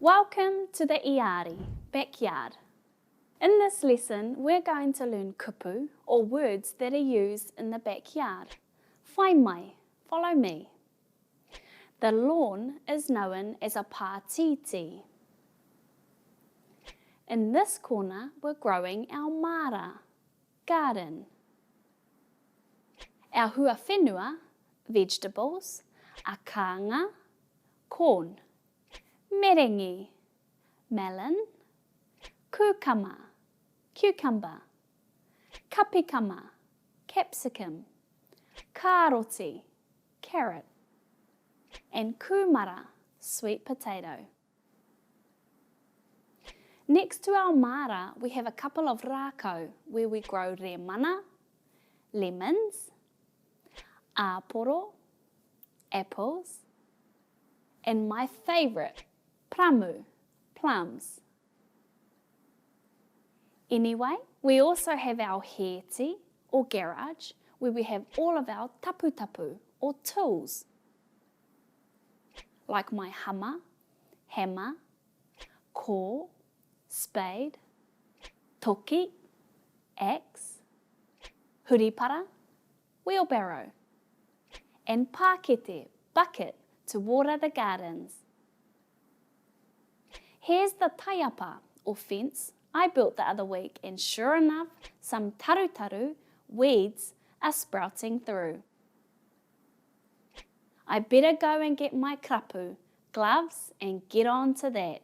Welcome to the Aorere, backyard. In this lesson, we're going to learn kupu, or words that are used in the backyard. Whai mai, follow me. The lawn is known as a pātiti. In this corner, we're growing our mara, garden. Our huawhenua, vegetables, are kānga, corn, merengi, melon, kukama, cucumber, kapikama, capsicum, kāroti, carrot, and kumara, sweet potato. Next to our mara, we have a couple of rākau where we grow remana, lemons, aporo, apples, and my favourite, pramu, plums. Anyway, we also have our heti, or garage, where we have all of our tapu-tapu, or tools, like my hammer, ko, spade, toki, axe, huripara, wheelbarrow, and pakete, bucket, to water the gardens. Here's the taiapa, or fence, I built the other week, and sure enough, some taru-taru, weeds, are sprouting through. I better go and get my krapu, gloves, and get on to that.